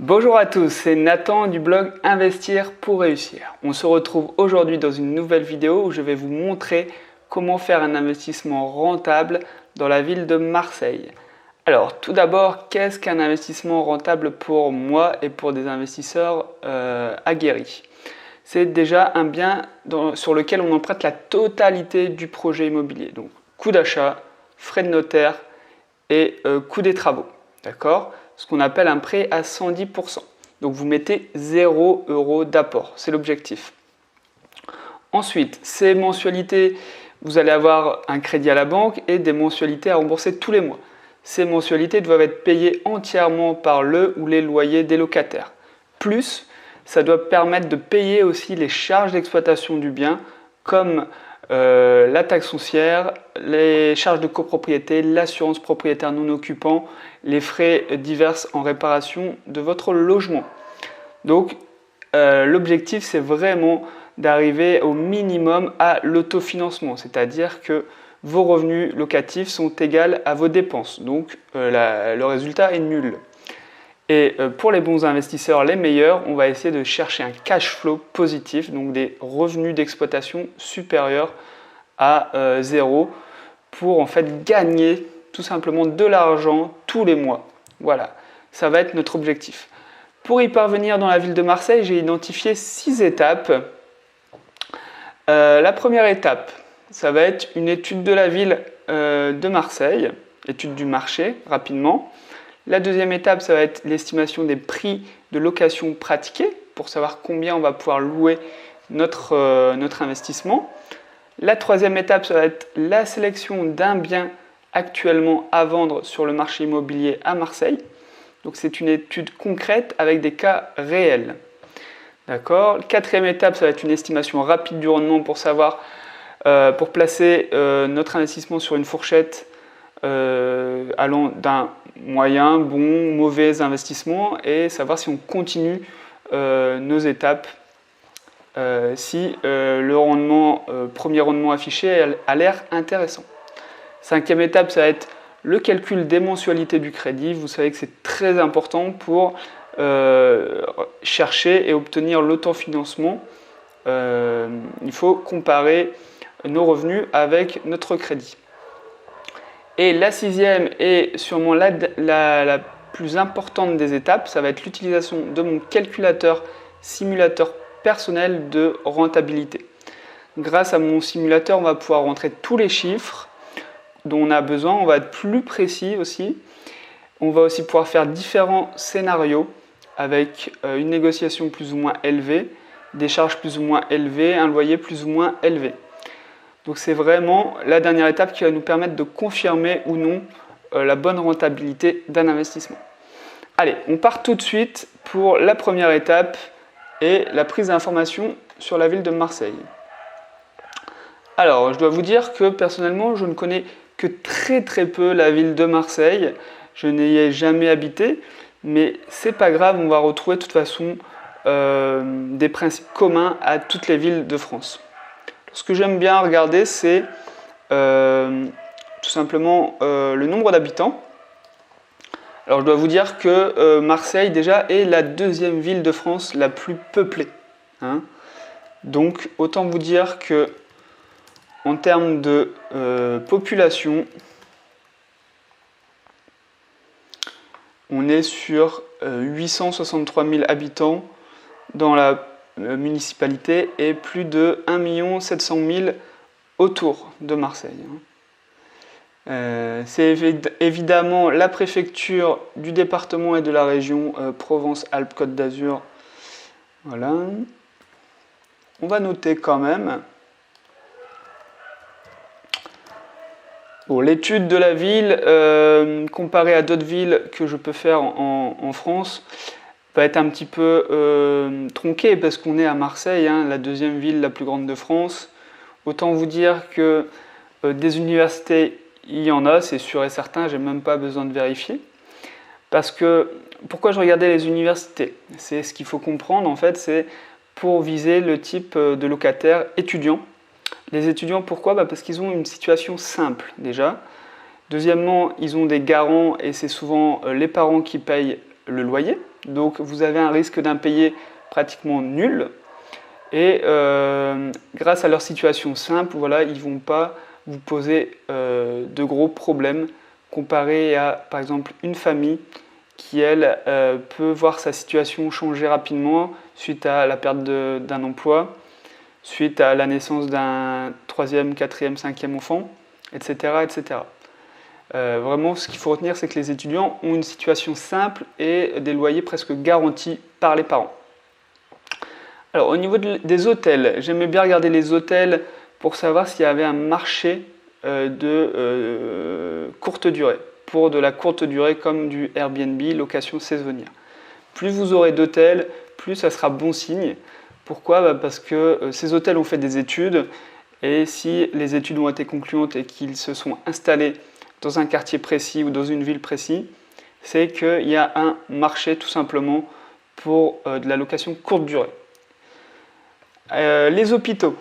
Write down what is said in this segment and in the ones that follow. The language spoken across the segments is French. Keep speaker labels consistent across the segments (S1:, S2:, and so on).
S1: Bonjour à tous, c'est Nathan du blog Investir pour réussir. On se retrouve aujourd'hui dans une nouvelle vidéo où je vais vous montrer comment faire un investissement rentable dans la ville de Marseille. Alors tout d'abord, qu'est-ce qu'un investissement rentable pour moi et pour des investisseurs aguerris? C'est déjà un bien sur lequel on emprunte la totalité du projet immobilier. Donc coût d'achat, frais de notaire et coût des travaux. D'accord? Ce qu'on appelle un prêt à 110%. Donc vous mettez 0 € d'apport, c'est l'objectif. Ensuite, ces mensualités, vous allez avoir un crédit à la banque et des mensualités à rembourser tous les mois. Ces mensualités doivent être payées entièrement par le ou les loyers des locataires. Plus, ça doit permettre de payer aussi les charges d'exploitation du bien, comme la taxe foncière, les charges de copropriété, l'assurance propriétaire non occupant, les frais divers en réparation de votre logement. Donc l'objectif c'est vraiment d'arriver au minimum à l'autofinancement, c'est-à-dire que vos revenus locatifs sont égaux à vos dépenses, donc le résultat est nul. Et pour les bons investisseurs, les meilleurs, on va essayer de chercher un cash flow positif, donc des revenus d'exploitation supérieurs à 0 pour en fait gagner tout simplement de l'argent tous les mois. Voilà, ça va être notre objectif. Pour y parvenir dans la ville de Marseille, j'ai identifié 6 étapes. La première étape, ça va être une étude de la ville de Marseille, étude du marché rapidement. La deuxième étape, ça va être l'estimation des prix de location pratiqués pour savoir combien on va pouvoir louer notre investissement. La troisième étape, ça va être la sélection d'un bien actuellement à vendre sur le marché immobilier à Marseille. Donc c'est une étude concrète avec des cas réels. D'accord. Quatrième étape, ça va être une estimation rapide du rendement pour savoir, pour placer notre investissement sur une fourchette allant d'un moyen, bon, mauvais investissement et savoir si on continue nos étapes, si le rendement, premier rendement affiché a l'air intéressant. Cinquième étape, ça va être le calcul des mensualités du crédit. Vous savez que c'est très important pour chercher et obtenir l'autofinancement. Il faut comparer nos revenus avec notre crédit. Et la sixième et sûrement la plus importante des étapes, ça va être l'utilisation de mon calculateur simulateur personnel de rentabilité. Grâce à mon simulateur, on va pouvoir rentrer tous les chiffres dont on a besoin, on va être plus précis aussi. On va aussi pouvoir faire différents scénarios avec une négociation plus ou moins élevée, des charges plus ou moins élevées, un loyer plus ou moins élevé. Donc c'est vraiment la dernière étape qui va nous permettre de confirmer ou non la bonne rentabilité d'un investissement. Allez, on part tout de suite pour la première étape et la prise d'information sur la ville de Marseille. Alors, je dois vous dire que personnellement, je ne connais que très peu la ville de Marseille. Je n'y ai jamais habité, mais c'est pas grave, on va retrouver de toute façon des principes communs à toutes les villes de France. Ce que j'aime bien regarder, c'est tout simplement le nombre d'habitants. Alors je dois vous dire que Marseille déjà est la deuxième ville de France la plus peuplée. Hein. Donc autant vous dire que en termes de population, on est sur 863 000 habitants dans la municipalité et plus de 1 700 000 autour de Marseille. C'est évidemment la préfecture du département et de la région Provence-Alpes-Côte d'Azur. Voilà. On va noter quand même. Bon, l'étude de la ville comparée à d'autres villes que je peux faire en France va être un petit peu tronquée parce qu'on est à Marseille, hein, la deuxième ville la plus grande de France. Autant vous dire que des universités, il y en a, c'est sûr et certain, j'ai même pas besoin de vérifier. Parce que, pourquoi je regardais les universités? C'est ce qu'il faut comprendre en fait, c'est pour viser le type de locataire étudiant. Les étudiants, pourquoi? Parce qu'ils ont une situation simple déjà. Deuxièmement, ils ont des garants et c'est souvent les parents qui payent le loyer. Donc vous avez un risque d'impayé pratiquement nul. Et grâce à leur situation simple, voilà, ils ne vont pas vous poser de gros problèmes comparé à, par exemple, une famille qui, elle, peut voir sa situation changer rapidement suite à la perte d'un emploi, suite à la naissance d'un 3e, 4e, 5e enfant, etc. etc. Vraiment, ce qu'il faut retenir, c'est que les étudiants ont une situation simple et des loyers presque garantis par les parents. Alors, au niveau des hôtels, j'aimais bien regarder les hôtels pour savoir s'il y avait un marché de courte durée, pour de la courte durée comme du Airbnb, location saisonnière. Plus vous aurez d'hôtels, plus ça sera bon signe. Pourquoi ? Parce que ces hôtels ont fait des études, et si les études ont été concluantes et qu'ils se sont installés dans un quartier précis ou dans une ville précise, c'est qu'il y a un marché tout simplement pour de la location courte durée. Les hôpitaux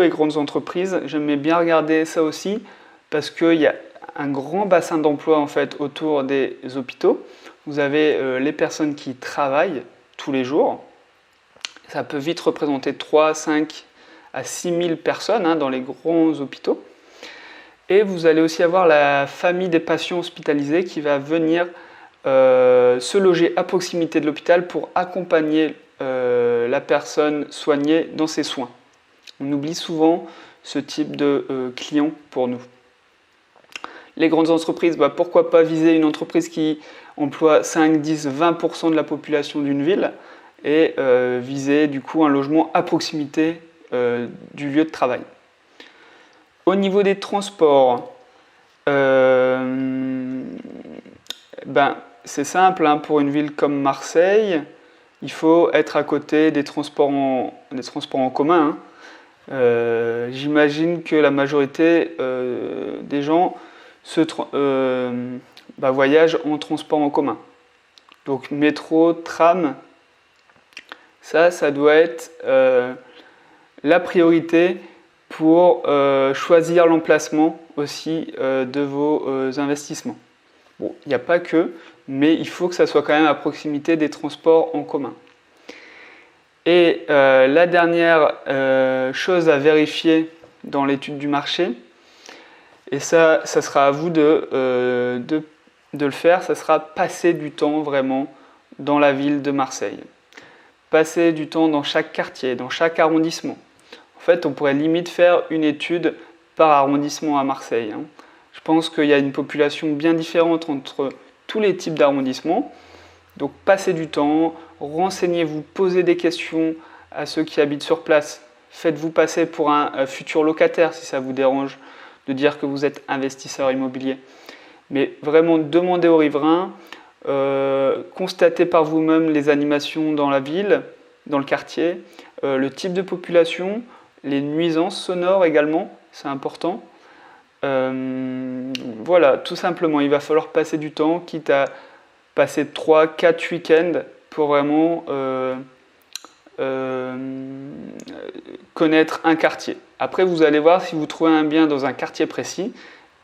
S1: et grandes entreprises, j'aimais bien regarder ça aussi parce qu'il y a un grand bassin d'emploi en fait autour des hôpitaux. Vous avez les personnes qui travaillent tous les jours. Ça peut vite représenter 3, 5 à 6 000 personnes dans les grands hôpitaux. Et vous allez aussi avoir la famille des patients hospitalisés qui va venir se loger à proximité de l'hôpital pour accompagner la personne soignée dans ses soins. On oublie souvent ce type de client pour nous. Les grandes entreprises, pourquoi pas viser une entreprise qui emploie 5, 10, 20% de la population d'une ville et viser du coup un logement à proximité du lieu de travail. Au niveau des transports, c'est simple, pour une ville comme Marseille, il faut être à côté des transports en commun. J'imagine que la majorité des gens voyagent en transport en commun. Donc métro, tram, ça doit être la priorité pour choisir l'emplacement aussi de vos investissements. Bon, il n'y a pas que, mais il faut que ça soit quand même à proximité des transports en commun. Et la dernière chose à vérifier dans l'étude du marché, et ça sera à vous de le faire, ça sera passer du temps vraiment dans la ville de Marseille. Passer du temps dans chaque quartier, dans chaque arrondissement. En fait, on pourrait limite faire une étude par arrondissement à Marseille. Je pense qu'il y a une population bien différente entre tous les types d'arrondissements. Donc passez du temps, renseignez-vous, posez des questions à ceux qui habitent sur place. Faites-vous passer pour un futur locataire si ça vous dérange de dire que vous êtes investisseur immobilier. Mais vraiment demandez aux riverains, constatez par vous-même les animations dans la ville, dans le quartier, le type de population, les nuisances sonores également, c'est important. Voilà, tout simplement, il va falloir passer du temps, quitte à passer 3, 4 week-ends pour vraiment connaître un quartier. Après, vous allez voir, si vous trouvez un bien dans un quartier précis,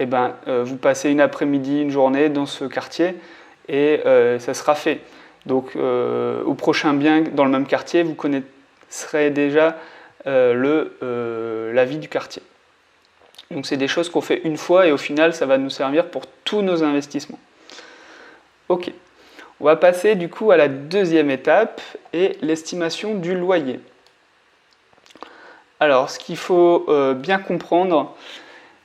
S1: vous passez une après-midi, une journée dans ce quartier et ça sera fait. Donc, au prochain bien dans le même quartier, vous connaîtrez déjà la vie du quartier. Donc c'est des choses qu'on fait une fois et au final ça va nous servir pour tous nos investissements. Ok, on va passer du coup à la deuxième étape et l'estimation du loyer. Alors ce qu'il faut bien comprendre,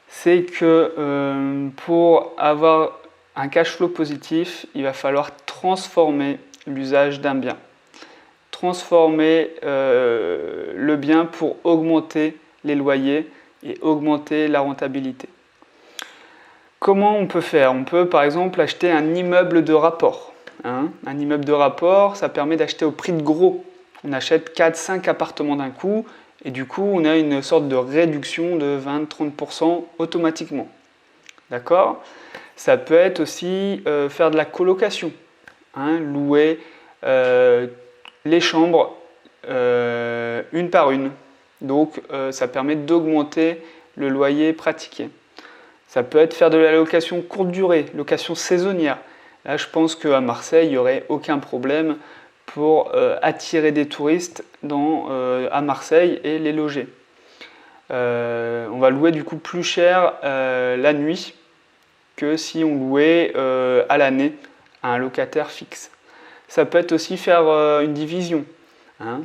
S1: c'est que pour avoir un cash flow positif, il va falloir transformer l'usage d'un bien. Transformer le bien pour augmenter les loyers et augmenter la rentabilité. Comment on peut faire ? On peut par exemple acheter un immeuble de rapport. Un immeuble de rapport, ça permet d'acheter au prix de gros. On achète 4-5 appartements d'un coup et du coup on a une sorte de réduction de 20-30% automatiquement. D'accord ? Ça peut être aussi faire de la colocation. Louer les chambres une par une. Donc ça permet d'augmenter le loyer pratiqué. Ça peut être faire de la location courte durée, location saisonnière. Là, je pense qu'à Marseille, il n'y aurait aucun problème pour attirer des touristes à Marseille et les loger. On va louer du coup plus cher la nuit que si on louait à l'année à un locataire fixe. Ça peut être aussi faire une division. Hein.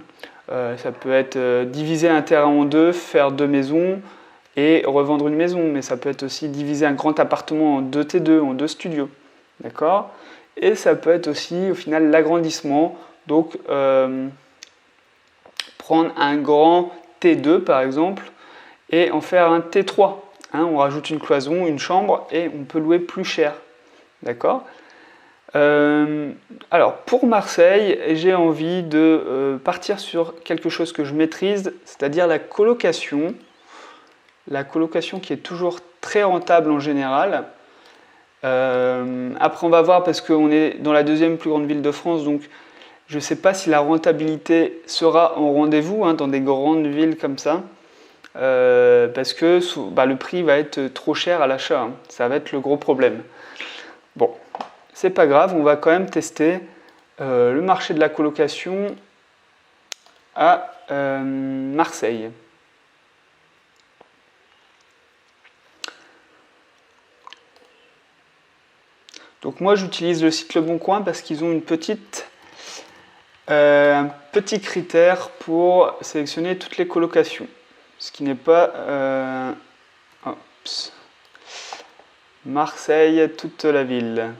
S1: Ça peut être diviser un terrain en deux, faire 2 maisons et revendre une maison. Mais ça peut être aussi diviser un grand appartement en 2 T2, en 2 studios. D'accord ? Et ça peut être aussi au final l'agrandissement. Donc prendre un grand T2 par exemple et en faire un T3. Hein, on rajoute une cloison, une chambre et on peut louer plus cher. D'accord ? Alors pour Marseille, j'ai envie de partir sur quelque chose que je maîtrise, c'est-à-dire la colocation. La colocation qui est toujours très rentable en général. Après on va voir parce qu'on est dans la 2e plus grande ville de France, donc je ne sais pas si la rentabilité sera en rendez-vous dans des grandes villes comme ça. Parce que le prix va être trop cher à l'achat, ça va être le gros problème. Bon, c'est pas grave, on va quand même tester le marché de la colocation à Marseille. Donc moi j'utilise le site Le Bon Coin parce qu'ils ont un petit critère pour sélectionner toutes les colocations. Ce qui n'est pas Marseille, toute la ville.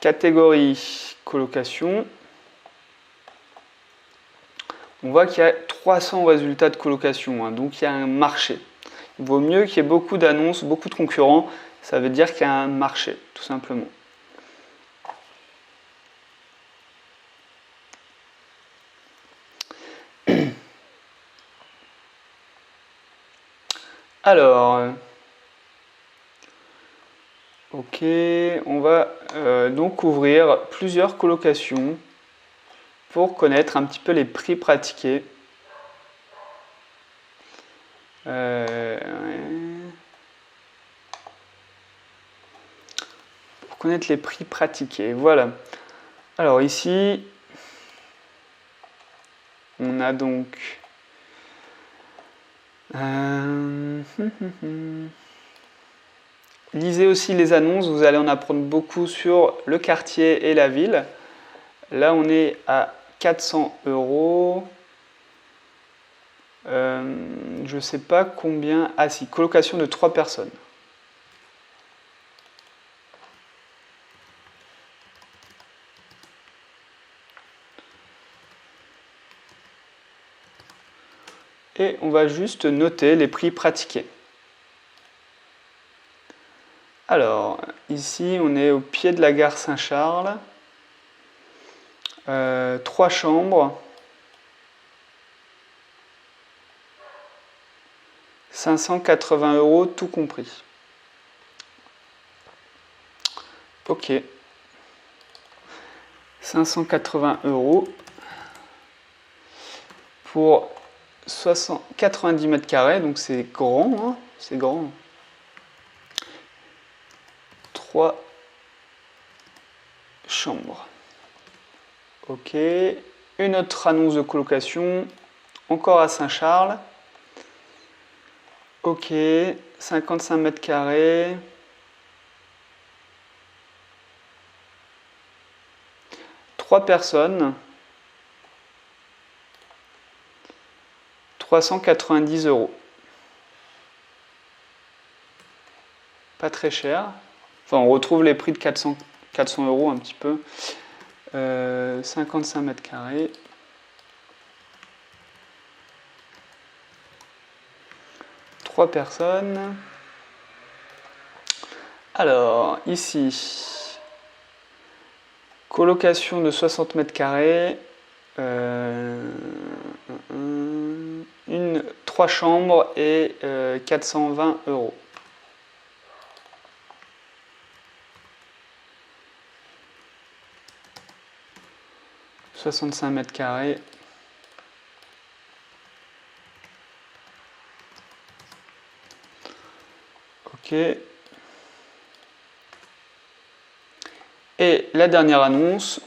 S1: Catégorie colocation. On voit qu'il y a 300 résultats de colocation, donc il y a un marché. Il vaut mieux qu'il y ait beaucoup d'annonces, beaucoup de concurrents, ça veut dire qu'il y a un marché, tout simplement. Alors, ok, on va donc ouvrir plusieurs colocations pour connaître un petit peu les prix pratiqués. Pour connaître les prix pratiqués, voilà. Alors ici, on a donc... Lisez aussi les annonces, vous allez en apprendre beaucoup sur le quartier et la ville. Là, on est à 400 €. Je ne sais pas combien... Ah si, colocation de 3 personnes. Et on va juste noter les prix pratiqués. Alors, ici, on est au pied de la gare Saint-Charles. 3 chambres. 580 € tout compris. Ok. 580 € pour 90 mètres carrés, donc c'est grand, c'est grand. 3 chambres. Ok. Une autre annonce de colocation, encore à Saint-Charles. Ok, 55 mètres carrés. Trois personnes. 390 €. Pas très cher. Enfin, on retrouve les prix de 400 € un petit peu. 55 mètres carrés. Trois personnes. Alors, ici, colocation de 60 mètres carrés. 3 chambres et 420 €. « 65 mètres carrés. Ok. Et la dernière annonce,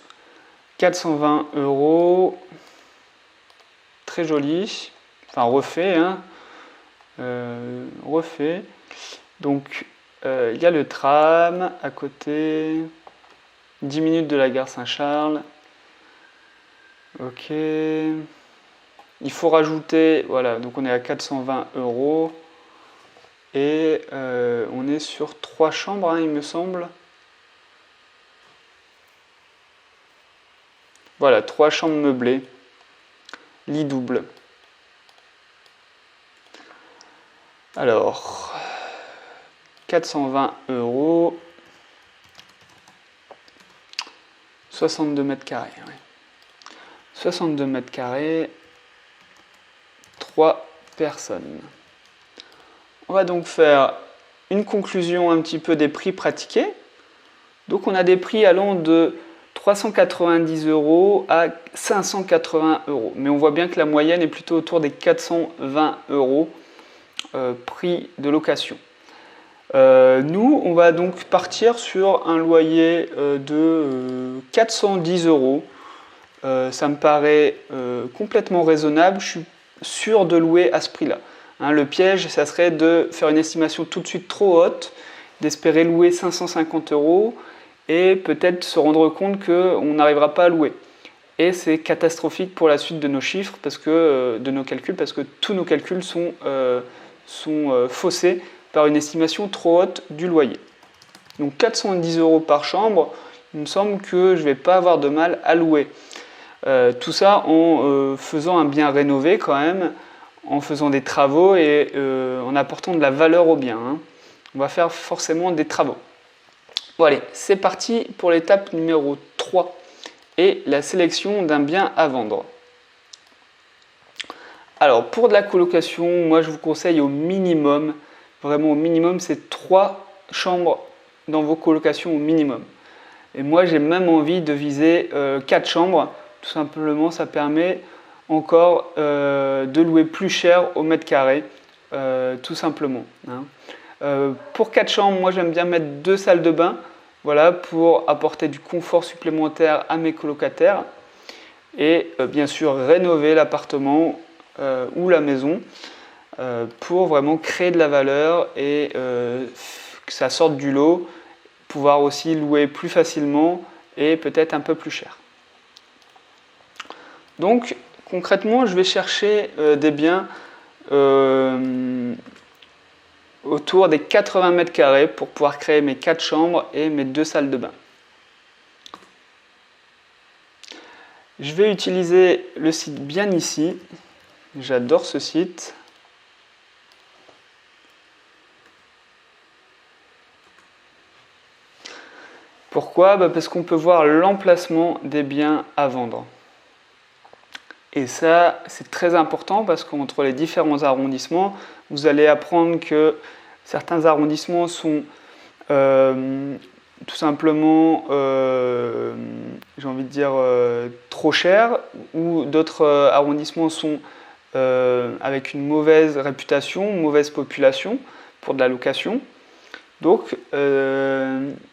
S1: 420 €, très joli, enfin refait, hein, refait. Donc il y a le tram à côté, 10 minutes de la gare Saint-Charles. Ok. Il faut rajouter, voilà, donc on est à 420 € et on est sur 3 chambres, hein, il me semble. Voilà, 3 chambres meublées, lit double. Alors, 420 €, 62 mètres carrés. Ouais. 62 mètres carrés, 3 personnes. On va donc faire une conclusion un petit peu des prix pratiqués. Donc on a des prix allant de 390 € à 580 €. Mais on voit bien que la moyenne est plutôt autour des 420 € prix de location. Nous, on va donc partir sur un loyer de 410 €. Ça me paraît complètement raisonnable. Je suis sûr de louer à ce prix-là. Hein, le piège, ça serait de faire une estimation tout de suite trop haute, d'espérer louer 550 € et peut-être se rendre compte qu'on n'arrivera pas à louer. Et c'est catastrophique pour la suite de nos chiffres, parce que, de nos calculs, parce que tous nos calculs sont faussés par une estimation trop haute du loyer. Donc 410 € par chambre, il me semble que je ne vais pas avoir de mal à louer. Tout ça en faisant un bien rénové quand même, en faisant des travaux et en apportant de la valeur au bien. Hein. On va faire forcément des travaux. Bon allez, c'est parti pour l'étape numéro 3 et la sélection d'un bien à vendre. Alors pour de la colocation, moi je vous conseille au minimum, vraiment au minimum, c'est 3 chambres dans vos colocations au minimum. Et moi j'ai même envie de viser 4 chambres, tout simplement ça permet encore de louer plus cher au mètre carré, tout simplement. Hein. Pour 4 chambres, moi j'aime bien mettre 2 salles de bain, voilà, pour apporter du confort supplémentaire à mes colocataires et bien sûr rénover l'appartement ou la maison pour vraiment créer de la valeur et que ça sorte du lot, pouvoir aussi louer plus facilement et peut-être un peu plus cher. Donc concrètement, je vais chercher des biens autour des 80 mètres carrés pour pouvoir créer mes 4 chambres et mes 2 salles de bain. Je vais utiliser le site bien ici. J'adore ce site. Pourquoi ? Parce qu'on peut voir l'emplacement des biens à vendre. Et ça, c'est très important parce qu'entre les différents arrondissements, vous allez apprendre que certains arrondissements sont tout simplement, j'ai envie de dire, trop chers, ou d'autres arrondissements sont avec une mauvaise réputation, une mauvaise population pour de la location. Donc,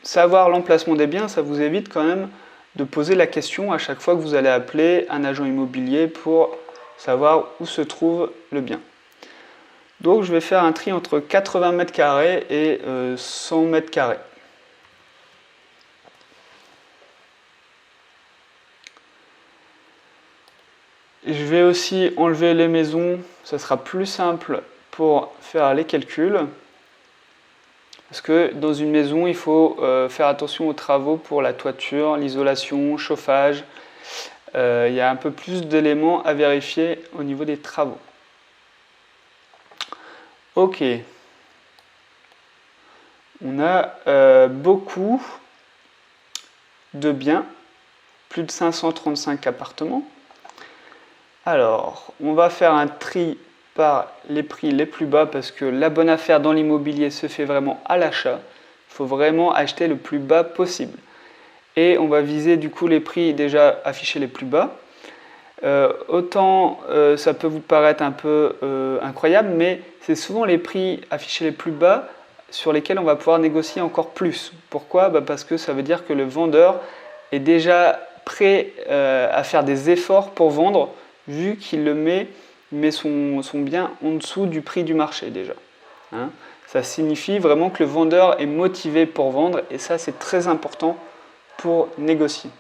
S1: savoir l'emplacement des biens, ça vous évite quand même de poser la question à chaque fois que vous allez appeler un agent immobilier pour savoir où se trouve le bien. Donc je vais faire un tri entre 80 mètres carrés et 100 mètres carrés. Je vais aussi enlever les maisons, ça sera plus simple pour faire les calculs. Parce que dans une maison, il faut faire attention aux travaux pour la toiture, l'isolation, chauffage. Il y a un peu plus d'éléments à vérifier au niveau des travaux. Ok. On a beaucoup de biens, plus de 535 appartements. Alors, on va faire un tri par les prix les plus bas parce que la bonne affaire dans l'immobilier se fait vraiment à l'achat. Il faut vraiment acheter le plus bas possible. Et on va viser du coup les prix déjà affichés les plus bas. Autant ça peut vous paraître un peu incroyable, mais c'est souvent les prix affichés les plus bas sur lesquels on va pouvoir négocier encore plus. Pourquoi? Parce que ça veut dire que le vendeur est déjà prêt à faire des efforts pour vendre, vu qu'il met son bien en dessous du prix du marché déjà. Hein? Ça signifie vraiment que le vendeur est motivé pour vendre, et ça c'est très important pour négocier.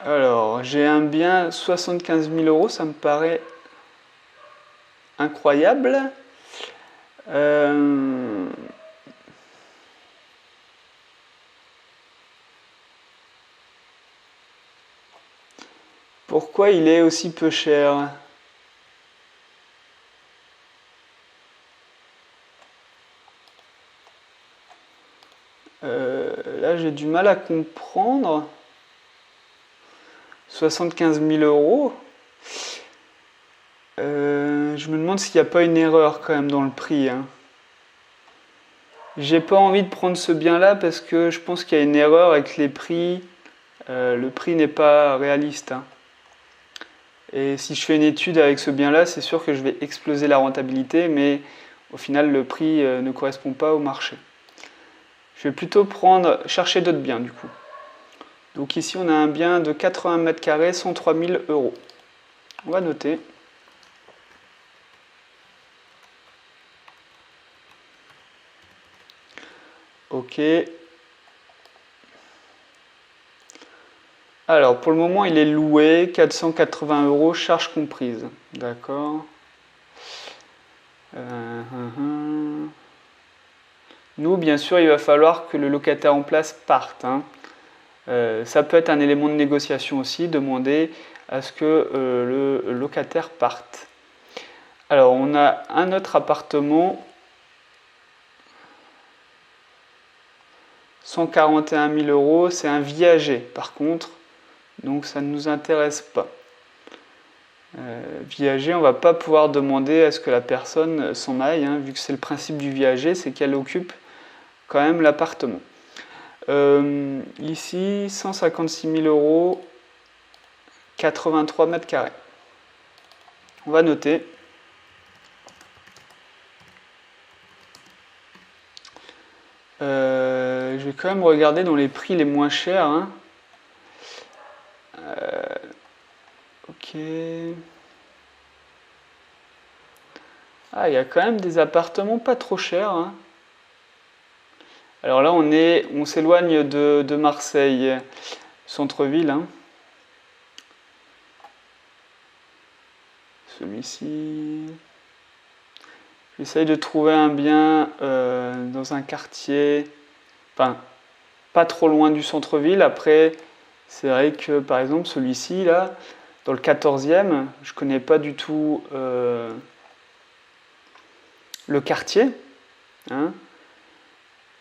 S1: Alors, j'ai un bien 75 000 euros, ça me paraît incroyable. Pourquoi il est aussi peu cher? Là, j'ai du mal à comprendre. 75 000 euros. Je me demande s'il n'y a pas une erreur quand même dans le prix. Hein. J'ai pas envie de prendre ce bien-là parce que je pense qu'il y a une erreur avec les prix. Le prix n'est pas réaliste. Hein. Et si je fais une étude avec ce bien-là, c'est sûr que je vais exploser la rentabilité, mais au final, le prix ne correspond pas au marché. Je vais plutôt chercher d'autres biens du coup. Donc ici, on a un bien de 80 mètres carrés, 103 000 euros. On va noter. Ok. Alors, pour le moment, il est loué, 480 euros, charges comprises. D'accord. Nous, bien sûr, il va falloir que le locataire en place parte. Hein. Ça peut être un élément de négociation aussi, demander à ce que le locataire parte. Alors, on a un autre appartement, 141 000 euros, c'est un viager par contre, donc ça ne nous intéresse pas. Viager, on ne va pas pouvoir demander à ce que la personne s'en aille, hein, vu que c'est le principe du viager, c'est qu'elle occupe quand même l'appartement. Ici, 156 000 euros, 83 mètres carrés. On va noter. Je vais quand même regarder dans les prix les moins chers. Hein. Ok. Ah, il y a quand même des appartements pas trop chers. Hein. Alors là, on s'éloigne de Marseille, centre-ville. Hein. Celui-ci. J'essaye de trouver un bien dans un quartier, enfin, pas trop loin du centre-ville. Après, c'est vrai que par exemple, celui-ci, là, dans le 14e, je ne connais pas du tout le quartier. Hein.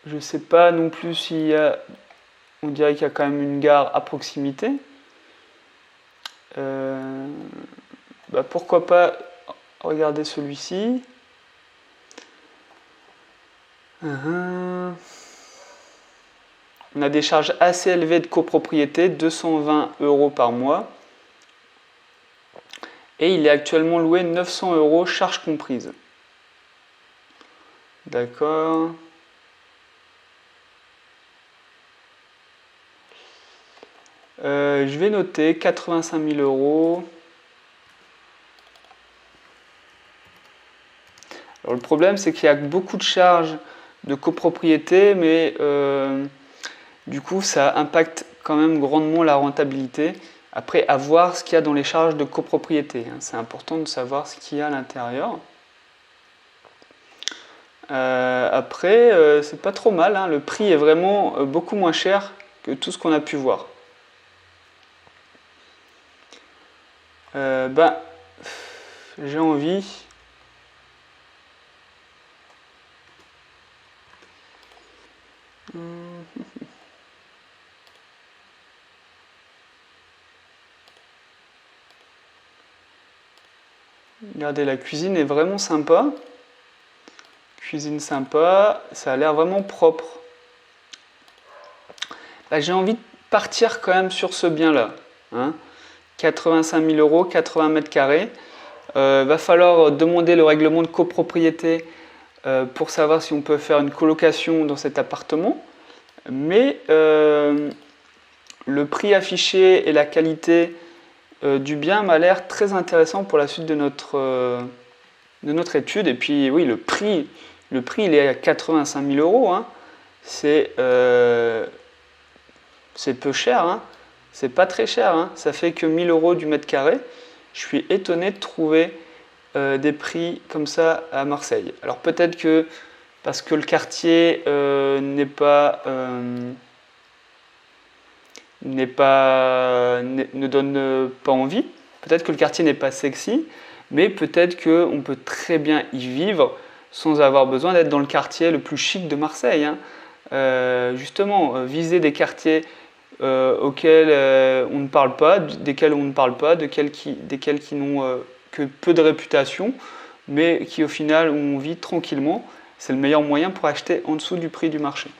S1: Je ne sais pas non plus s'il y a. On dirait qu'il y a quand même une gare à proximité. Pourquoi pas regarder celui-ci. On a des charges assez élevées de copropriété, 220 euros par mois. Et il est actuellement loué 900 euros, charges comprises. D'accord. Je vais noter 85 000 euros. Alors, le problème, c'est qu'il y a beaucoup de charges de copropriété, mais du coup, ça impacte quand même grandement la rentabilité. Après, à voir ce qu'il y a dans les charges de copropriété. Hein. C'est important de savoir ce qu'il y a à l'intérieur. Après, c'est pas trop mal. Hein. Le prix est vraiment beaucoup moins cher que tout ce qu'on a pu voir. J'ai envie. Regardez, la cuisine est vraiment sympa. Cuisine sympa, ça a l'air vraiment propre. J'ai envie de partir quand même sur ce bien-là. Hein. 85 000 euros, 80 mètres carrés. Va falloir demander le règlement de copropriété pour savoir si on peut faire une colocation dans cet appartement. Mais le prix affiché et la qualité du bien m'a l'air très intéressant pour la suite de notre étude. Et puis oui, le prix il est à 85 000 euros. Hein. C'est peu cher, hein. C'est pas très cher. Hein. Ça fait que 1000 euros du mètre carré. Je suis étonné de trouver des prix comme ça à Marseille. Alors peut-être que parce que le quartier ne donne pas envie. Peut-être que le quartier n'est pas sexy, mais peut-être qu'on peut très bien y vivre sans avoir besoin d'être dans le quartier le plus chic de Marseille. Hein. Justement, viser des quartiers auxquels on ne parle pas, desquels on ne parle pas, desquels qui n'ont que peu de réputation, mais qui au final où on vit tranquillement, c'est le meilleur moyen pour acheter en dessous du prix du marché.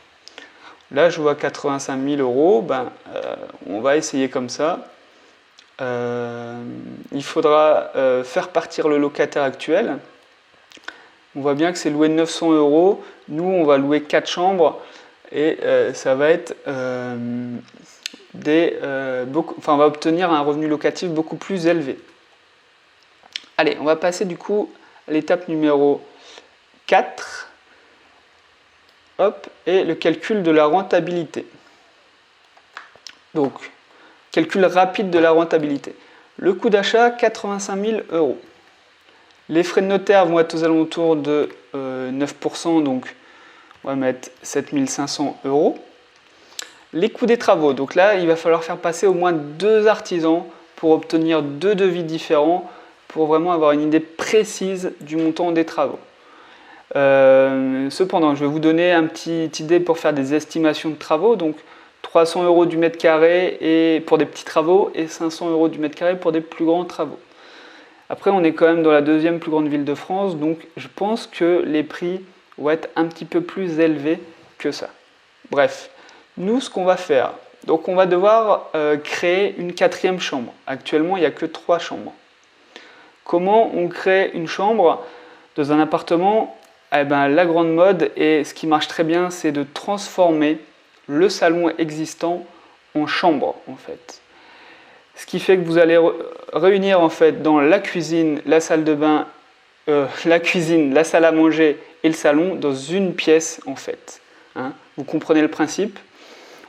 S1: Là, je vois 85 000 euros, on va essayer comme ça. Il faudra faire partir le locataire actuel. On voit bien que c'est loué 900 euros. Nous, on va louer 4 chambres et ça va être on va obtenir un revenu locatif beaucoup plus élevé. Allez, on va passer du coup à l'étape numéro 4. Hop, et le calcul de la rentabilité. Donc, calcul rapide de la rentabilité. Le coût d'achat, 85 000 euros. Les frais de notaire vont être aux alentours de 9%, donc on va mettre 7 500 euros. Les coûts des travaux, donc là, il va falloir faire passer au moins 2 artisans pour obtenir 2 devis différents, pour vraiment avoir une idée précise du montant des travaux. Cependant, je vais vous donner une petite idée pour faire des estimations de travaux. Donc 300 euros du mètre carré et pour des petits travaux et 500 euros du mètre carré pour des plus grands travaux. Après, on est quand même dans la 2e plus grande ville de France, donc je pense que les prix vont être un petit peu plus élevés que ça. Bref, nous, ce qu'on va faire, donc on va devoir créer une 4e chambre. Actuellement, il n'y a que 3 chambres. Comment on crée une chambre dans un appartement? La grande mode, et ce qui marche très bien, c'est de transformer le salon existant en chambre, en fait. Ce qui fait que vous allez réunir, en fait, dans la cuisine, la salle de bain, la salle à manger et le salon dans une pièce, en fait. Hein, vous comprenez le principe?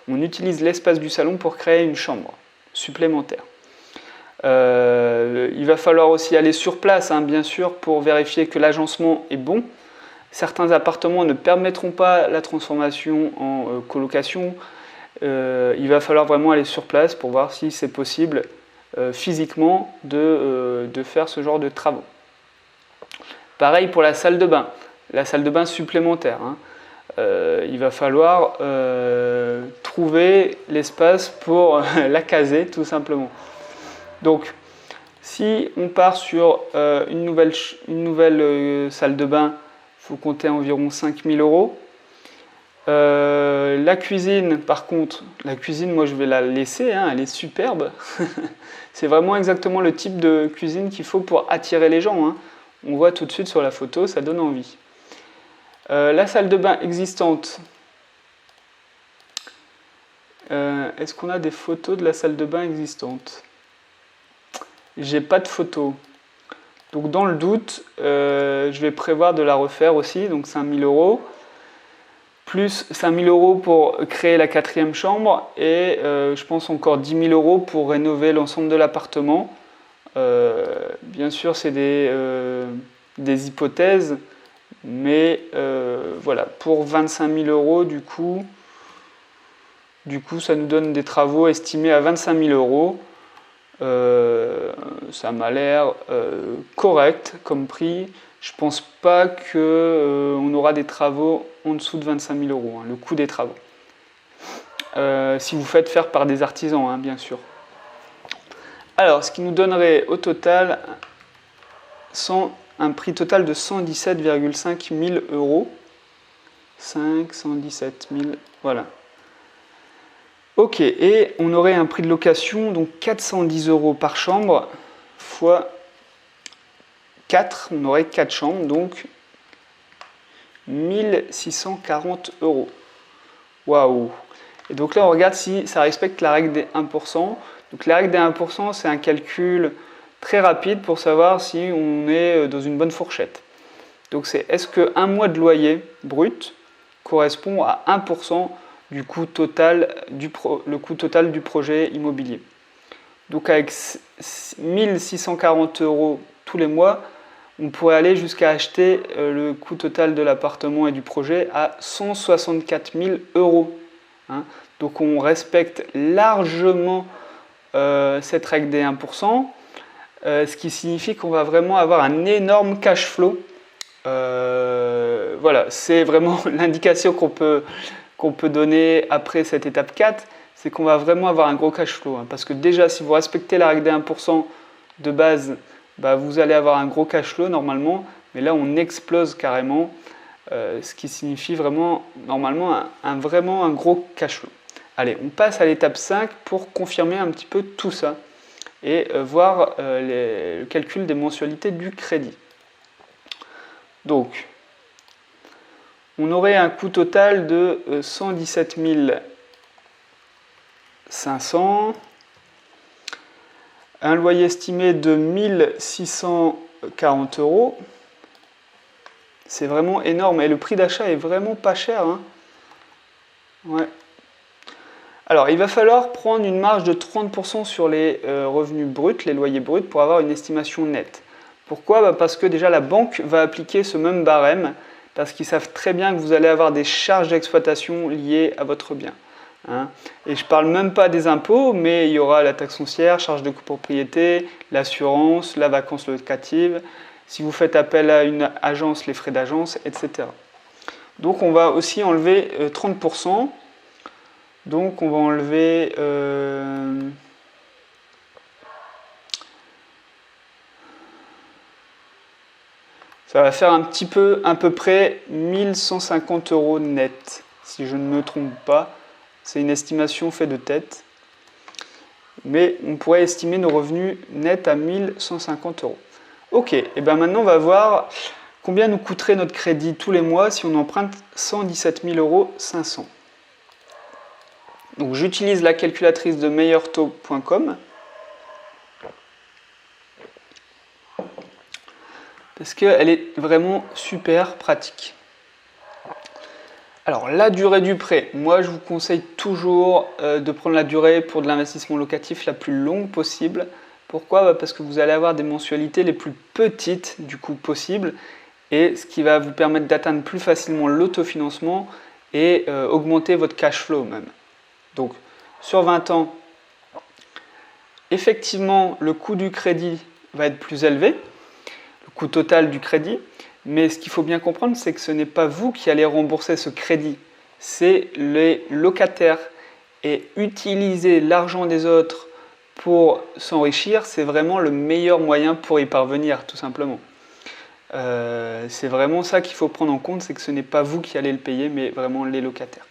S1: On utilise l'espace du salon pour créer une chambre supplémentaire. Il va falloir aussi aller sur place, hein, bien sûr, pour vérifier que l'agencement est bon. Certains appartements ne permettront pas la transformation en colocation. Il va falloir vraiment aller sur place pour voir si c'est possible physiquement de faire ce genre de travaux. Pareil pour la salle de bain supplémentaire. Hein. Il va falloir trouver l'espace pour la caser tout simplement. Donc, si on part sur une nouvelle salle de bain, il faut compter environ 5 000 euros. La cuisine, par contre, moi je vais la laisser, hein, elle est superbe. C'est vraiment exactement le type de cuisine qu'il faut pour attirer les gens. Hein. On voit tout de suite sur la photo, ça donne envie. La salle de bain existante. Est-ce qu'on a des photos de la salle de bain existante? J'ai pas de photos. Donc dans le doute, je vais prévoir de la refaire aussi, donc 5 000 euros. Plus 5 000 euros pour créer la 4e chambre et je pense encore 10 000 euros pour rénover l'ensemble de l'appartement. Bien sûr, c'est des hypothèses, mais voilà, pour 25 000 euros, du coup, ça nous donne des travaux estimés à 25 000 euros. Ça m'a l'air correct comme prix. Je pense pas qu'on aura des travaux en dessous de 25 000 euros, hein, le coût des travaux. Si vous faites faire par des artisans, hein, bien sûr. Alors, ce qui nous donnerait au total un prix total de 117,5 000 euros. 117 000, voilà. Ok, et on aurait un prix de location, donc 410 euros par chambre, fois 4, on aurait 4 chambres, donc 1640 euros. Waouh! Et donc là, on regarde si ça respecte la règle des 1%. Donc la règle des 1%, c'est un calcul très rapide pour savoir si on est dans une bonne fourchette. Donc c'est est-ce qu'un mois de loyer brut correspond à 1% du coût total du projet immobilier. Donc avec 1640 euros tous les mois, on pourrait aller jusqu'à acheter le coût total de l'appartement et du projet à 164 000 euros. Donc on respecte largement cette règle des 1%, ce qui signifie qu'on va vraiment avoir un énorme cash flow. Voilà, c'est vraiment l'indication qu'on peut donner après cette étape 4, c'est qu'on va vraiment avoir un gros cash flow. Parce que déjà, si vous respectez la règle des 1% de base, vous allez avoir un gros cash flow normalement, mais là on explose carrément, ce qui signifie vraiment normalement vraiment un gros cash flow. Allez, on passe à l'étape 5 pour confirmer un petit peu tout ça et voir le calcul des mensualités du crédit. Donc, on aurait un coût total de 117 500, un loyer estimé de 1640 euros. C'est vraiment énorme et le prix d'achat est vraiment pas cher. Ouais. Alors, il va falloir prendre une marge de 30% sur les revenus bruts, les loyers bruts, pour avoir une estimation nette. Pourquoi? Parce que déjà la banque va appliquer ce même barème, parce qu'ils savent très bien que vous allez avoir des charges d'exploitation liées à votre bien. Et je ne parle même pas des impôts, mais il y aura la taxe foncière, charge de copropriété, l'assurance, la vacance locative, si vous faites appel à une agence, les frais d'agence, etc. Donc on va aussi enlever 30%. Donc on va enlever ça va faire à peu près 1150 euros net, si je ne me trompe pas. C'est une estimation faite de tête. Mais on pourrait estimer nos revenus nets à 1150 euros. Ok, et bien maintenant on va voir combien nous coûterait notre crédit tous les mois si on emprunte 117 500 euros. Donc j'utilise la calculatrice de meilleurtaux.com parce qu'elle est vraiment super pratique. Alors la durée du prêt, moi je vous conseille toujours de prendre la durée pour de l'investissement locatif la plus longue possible. Pourquoi? Parce que vous allez avoir des mensualités les plus petites du coup possible et ce qui va vous permettre d'atteindre plus facilement l'autofinancement et augmenter votre cash flow même. Donc sur 20 ans, effectivement le coût du crédit va être plus élevé, le coût total du crédit, mais ce qu'il faut bien comprendre, c'est que ce n'est pas vous qui allez rembourser ce crédit, c'est les locataires. Et utiliser l'argent des autres pour s'enrichir, c'est vraiment le meilleur moyen pour y parvenir, tout simplement. C'est vraiment ça qu'il faut prendre en compte, c'est que ce n'est pas vous qui allez le payer, mais vraiment les locataires.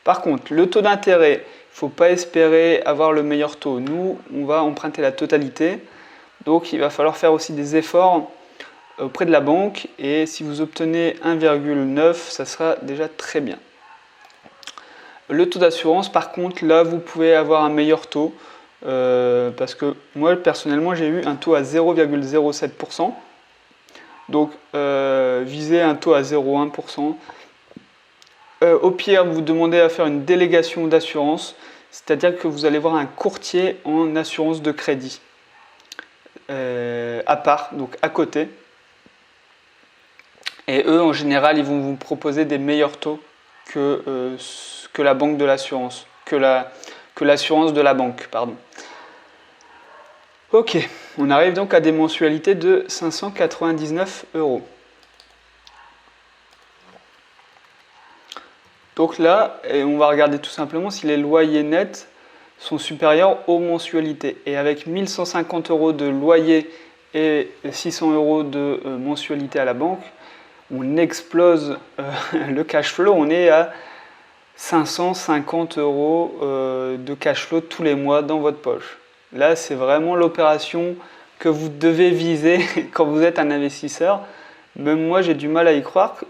S1: Par contre, le taux d'intérêt, il ne faut pas espérer avoir le meilleur taux. Nous, on va emprunter la totalité, donc il va falloir faire aussi des efforts auprès de la banque, et si vous obtenez 1,9, ça sera déjà très bien. Le taux d'assurance, par contre, là, vous pouvez avoir un meilleur taux, parce que moi, personnellement, j'ai eu un taux à 0,07%, donc visez un taux à 0,1%. Au pire, vous demandez à faire une délégation d'assurance, c'est-à-dire que vous allez voir un courtier en assurance de crédit à part, donc à côté. Et eux, en général, ils vont vous proposer des meilleurs taux que la banque de l'assurance, que l'assurance de la banque, pardon. Ok, on arrive donc à des mensualités de 599 euros. Donc là, on va regarder tout simplement si les loyers nets sont supérieurs aux mensualités. Et avec 1150 euros de loyer et 600 euros de mensualité à la banque, on explose le cash flow. On est à 550 euros de cash flow tous les mois dans votre poche. Là, c'est vraiment l'opération que vous devez viser quand vous êtes un investisseur. Même moi, j'ai du mal à y croire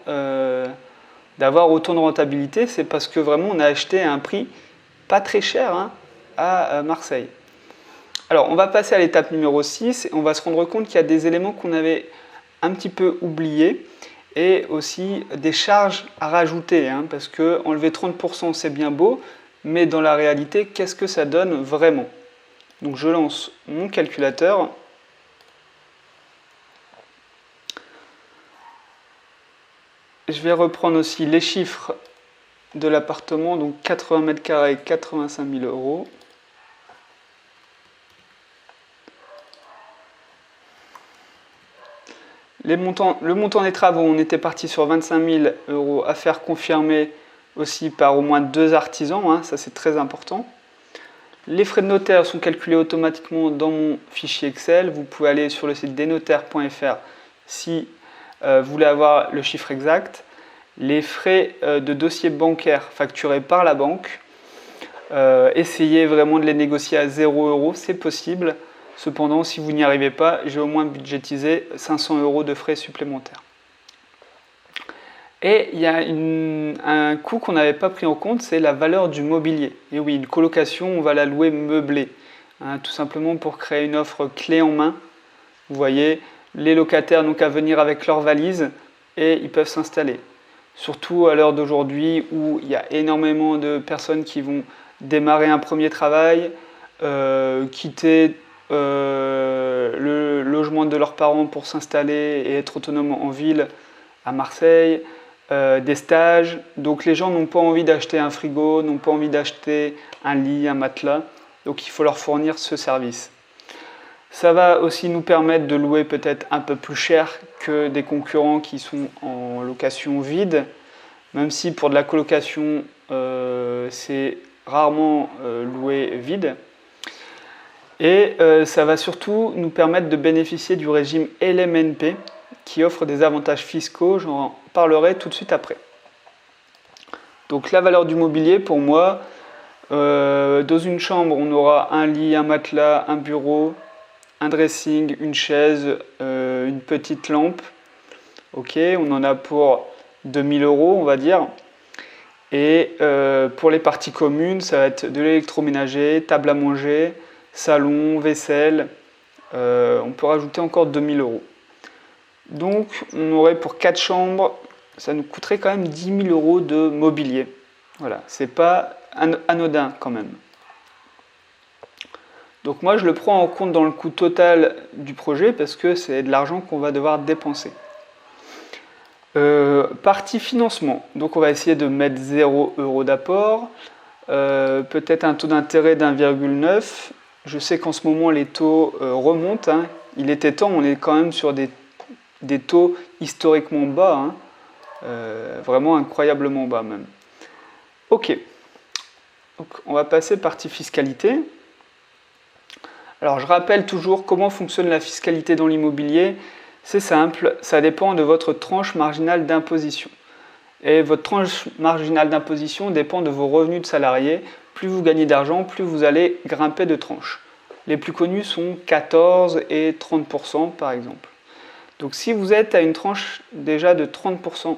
S1: d'avoir autant de rentabilité. C'est parce que vraiment, on a acheté à un prix pas très cher hein, à Marseille. Alors, on va passer à l'étape numéro 6 et on va se rendre compte qu'il y a des éléments qu'on avait un petit peu oubliés et aussi des charges à rajouter hein, parce que enlever 30% c'est bien beau, mais dans la réalité, qu'est-ce que ça donne vraiment? Donc, je lance mon calculateur. Je vais reprendre aussi les chiffres de l'appartement, donc 80 mètres carrés, 85 000 euros. Le montant des travaux, on était parti sur 25 000 euros à faire confirmer aussi par au moins 2 artisans, hein, ça c'est très important. Les frais de notaire sont calculés automatiquement dans mon fichier Excel. Vous pouvez aller sur le site desnotaires.fr si vous voulez avoir le chiffre exact. Les frais de dossier bancaire facturés par la banque, essayez vraiment de les négocier à 0 euros, c'est possible. Cependant, si vous n'y arrivez pas, j'ai au moins budgétisé 500 euros de frais supplémentaires. Et il y a un coût qu'on n'avait pas pris en compte, c'est la valeur du mobilier. Et oui, une colocation, on va la louer meublée, hein, tout simplement pour créer une offre clé en main. Vous voyez, les locataires n'ont qu'à venir avec leurs valises et ils peuvent s'installer. Surtout à l'heure d'aujourd'hui où il y a énormément de personnes qui vont démarrer un premier travail, quitter le logement de leurs parents pour s'installer et être autonome en ville à Marseille, des stages. Donc les gens n'ont pas envie d'acheter un frigo, n'ont pas envie d'acheter un lit, un matelas. Donc il faut leur fournir ce service. Ça va aussi nous permettre de louer peut-être un peu plus cher que des concurrents qui sont en location vide, même si pour de la colocation, c'est rarement loué vide. Et ça va surtout nous permettre de bénéficier du régime LMNP qui offre des avantages fiscaux, j'en parlerai tout de suite après. Donc la valeur du mobilier pour moi, dans une chambre on aura un lit, un matelas, un bureau, un dressing, une chaise, une petite lampe. Ok, on en a pour 2000 euros on va dire. Et pour les parties communes, ça va être de l'électroménager, table à manger, salon, vaisselle. On peut rajouter encore 2000 euros. Donc on aurait pour 4 chambres, ça nous coûterait quand même 10 000 euros de mobilier. Voilà, c'est pas anodin quand même. Donc moi je le prends en compte dans le coût total du projet parce que c'est de l'argent qu'on va devoir dépenser. Partie financement, donc on va essayer de mettre 0 euros d'apport, peut-être un taux d'intérêt d'1,9. Je sais qu'en ce moment les taux remontent, hein. Il était temps, on est quand même sur des taux historiquement bas, hein. Vraiment incroyablement bas même. Ok, donc on va passer partie fiscalité. Alors je rappelle toujours comment fonctionne la fiscalité dans l'immobilier. C'est simple, ça dépend de votre tranche marginale d'imposition. Et votre tranche marginale d'imposition dépend de vos revenus de salarié. Plus vous gagnez d'argent, plus vous allez grimper de tranches. Les plus connus sont 14 et 30% par exemple. Donc si vous êtes à une tranche déjà de 30%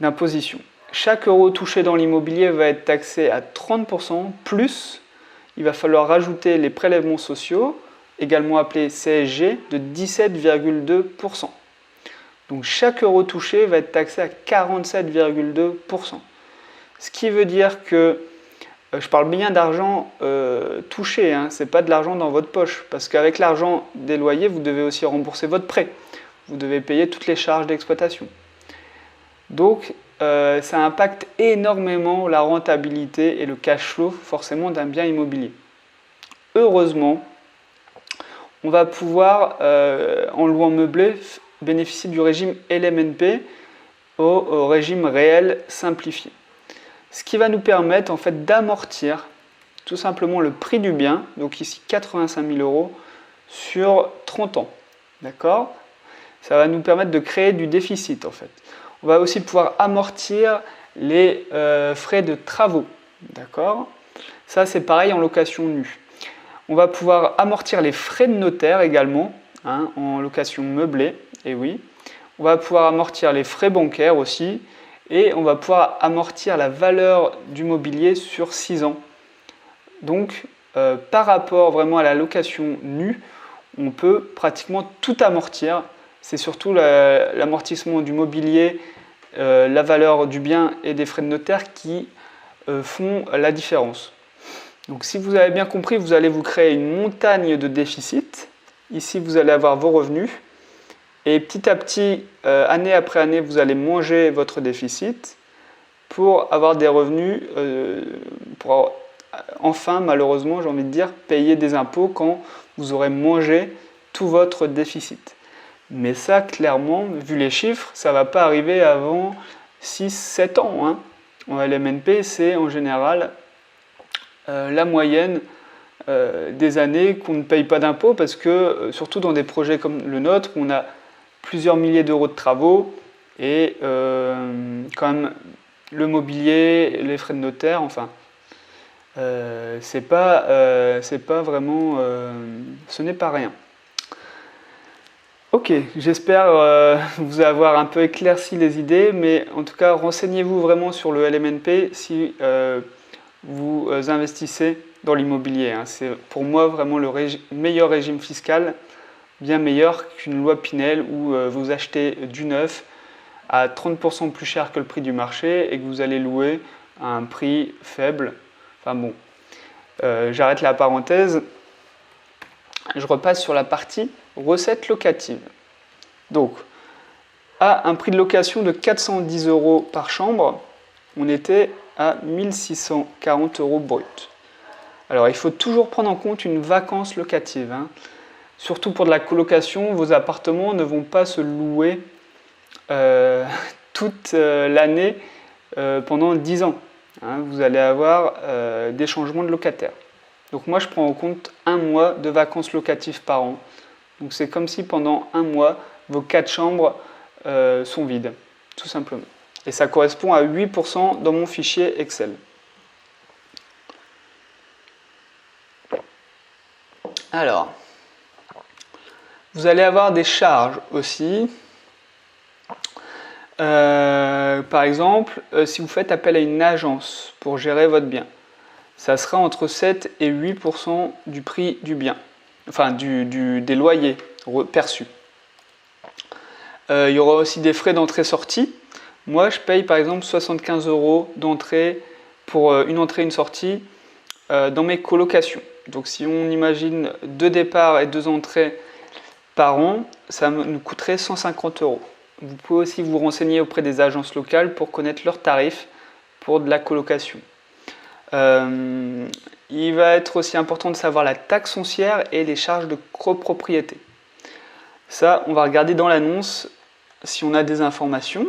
S1: d'imposition, chaque euro touché dans l'immobilier va être taxé à 30%, plus il va falloir rajouter les prélèvements sociaux, également appelés CSG, de 17,2%. Donc chaque euro touché va être taxé à 47,2%. Ce qui veut dire que, je parle bien d'argent touché, hein, ce n'est pas de l'argent dans votre poche, parce qu'avec l'argent des loyers, vous devez aussi rembourser votre prêt. Vous devez payer toutes les charges d'exploitation. Donc ça impacte énormément la rentabilité et le cash flow forcément d'un bien immobilier. Heureusement, on va pouvoir, en louant meublé, bénéficier du régime LMNP au régime réel simplifié. Ce qui va nous permettre en fait d'amortir tout simplement le prix du bien, donc ici 85 000 euros, sur 30 ans. D'accord ? Ça va nous permettre de créer du déficit en fait. On va aussi pouvoir amortir les frais de travaux. D'accord ? Ça c'est pareil en location nue. On va pouvoir amortir les frais de notaire également, hein, en location meublée, et oui. On va pouvoir amortir les frais bancaires aussi et on va pouvoir amortir la valeur du mobilier sur 6 ans. Donc, par rapport vraiment à la location nue, on peut pratiquement tout amortir. C'est surtout l'amortissement du mobilier, la valeur du bien et des frais de notaire qui font la différence. Donc si vous avez bien compris, vous allez vous créer une montagne de déficit. Ici, vous allez avoir vos revenus. Et petit à petit, année après année, vous allez manger votre déficit pour avoir des revenus, pour enfin, malheureusement, j'ai envie de dire, payer des impôts quand vous aurez mangé tout votre déficit. Mais ça, clairement, vu les chiffres, ça ne va pas arriver avant 6-7 ans. Hein. En LMNP, c'est en général la moyenne des années qu'on ne paye pas d'impôts parce que, surtout dans des projets comme le nôtre, on a plusieurs milliers d'euros de travaux et quand même le mobilier, les frais de notaire, enfin, c'est pas vraiment, ce n'est pas rien. Ok, j'espère vous avoir un peu éclairci les idées, mais en tout cas, renseignez-vous vraiment sur le LMNP si vous investissez dans l'immobilier. Hein. C'est pour moi vraiment le meilleur régime fiscal, bien meilleur qu'une loi Pinel où vous achetez du neuf à 30% plus cher que le prix du marché et que vous allez louer à un prix faible. Enfin bon, j'arrête la parenthèse. Je repasse sur la partie recettes locatives. Donc, à un prix de location de 410 € par chambre, on était à 1640 € brut. Alors, il faut toujours prendre en compte une vacance locative. Hein. Surtout pour de la colocation, vos appartements ne vont pas se louer toute l'année pendant 10 ans. Hein. Vous allez avoir des changements de locataires. Donc moi, je prends en compte 1 mois de vacances locatives par an. Donc c'est comme si pendant 1 mois, vos 4 chambres sont vides, tout simplement. Et ça correspond à 8% dans mon fichier Excel. Alors, vous allez avoir des charges aussi. Par exemple, si vous faites appel à une agence pour gérer votre bien, ça sera entre 7 et 8% du prix du bien, enfin des loyers perçus. Il y aura aussi des frais d'entrée-sortie. Moi, je paye par exemple 75 € d'entrée pour une entrée et une sortie dans mes colocations. Donc si on imagine 2 départs et 2 entrées par an, ça nous coûterait 150 €. Vous pouvez aussi vous renseigner auprès des agences locales pour connaître leurs tarifs pour de la colocation. Il va être aussi important de savoir la taxe foncière et les charges de copropriété. Ça, on va regarder dans l'annonce si on a des informations.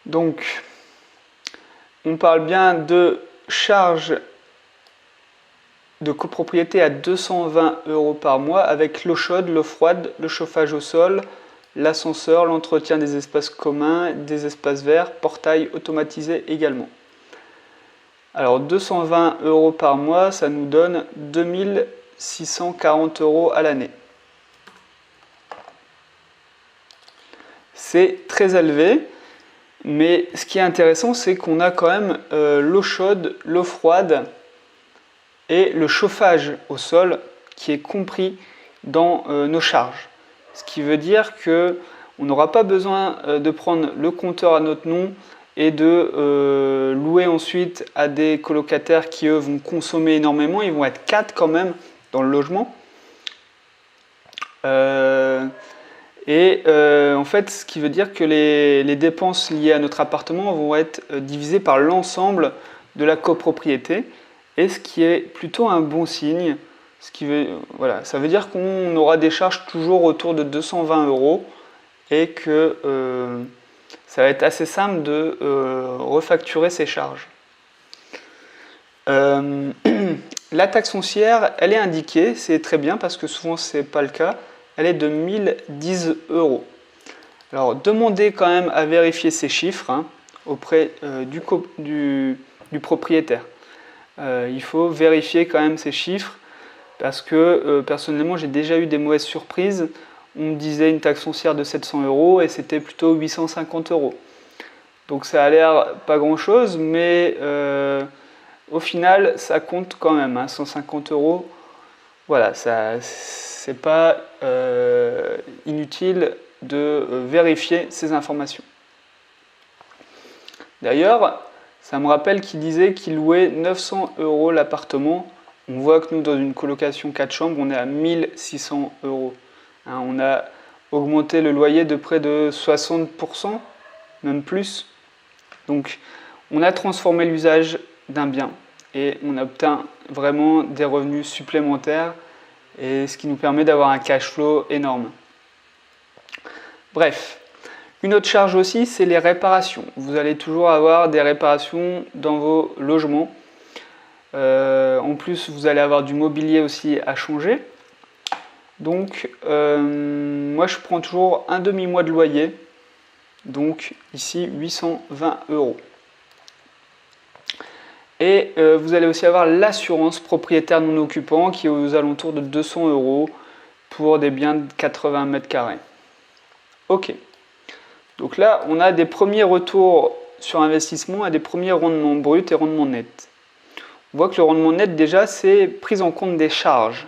S1: Donc, on parle bien de charges de copropriété à 220 € par mois avec l'eau chaude, l'eau froide, le chauffage au sol, l'ascenseur, l'entretien des espaces communs, des espaces verts, portail automatisé également. Alors 220 € par mois, ça nous donne 2640 € à l'année. C'est très élevé, mais ce qui est intéressant, c'est qu'on a quand même l'eau chaude, l'eau froide et le chauffage au sol qui est compris dans nos charges. Ce qui veut dire qu'on n'aura pas besoin de prendre le compteur à notre nom et de louer ensuite à des colocataires qui, eux, vont consommer énormément. Ils vont être 4 quand même dans le logement. En fait, ce qui veut dire que les dépenses liées à notre appartement vont être divisées par l'ensemble de la copropriété, et ce qui est plutôt un bon signe. Voilà, ça veut dire qu'on aura des charges toujours autour de 220 € et que ça va être assez simple de refacturer ces charges. La taxe foncière, elle est indiquée, c'est très bien parce que souvent ce n'est pas le cas. Elle est de 1010 €. Alors demandez quand même à vérifier ces chiffres auprès du propriétaire. Il faut vérifier quand même ces chiffres parce que personnellement j'ai déjà eu des mauvaises surprises on me disait une taxe foncière de 700 € et c'était plutôt 850 €. Donc ça a l'air pas grand chose, mais au final ça compte quand même, hein, 150 €. Voilà, c'est pas inutile de vérifier ces informations. D'ailleurs, ça me rappelle qu'il disait qu'il louait 900 € l'appartement. On voit que nous, dans une colocation 4 chambres, on est à 1600 €. Hein, on a augmenté le loyer de près de 60%, même plus. Donc, on a transformé l'usage d'un bien et on obtient vraiment des revenus supplémentaires, et ce qui nous permet d'avoir un cash flow énorme. Bref, une autre charge aussi, c'est les réparations. Vous allez toujours avoir des réparations dans vos logements. En plus, vous allez avoir du mobilier aussi à changer. Donc, moi, je prends toujours un demi-mois de loyer. Donc, ici, 820 €. Et vous allez aussi avoir l'assurance propriétaire non occupant qui est aux alentours de 200 € pour des biens de 80 mètres carrés. Ok. Donc là, on a des premiers retours sur investissement et des premiers rendements bruts et rendements nets. On voit que le rendement net, déjà, c'est prise en compte des charges.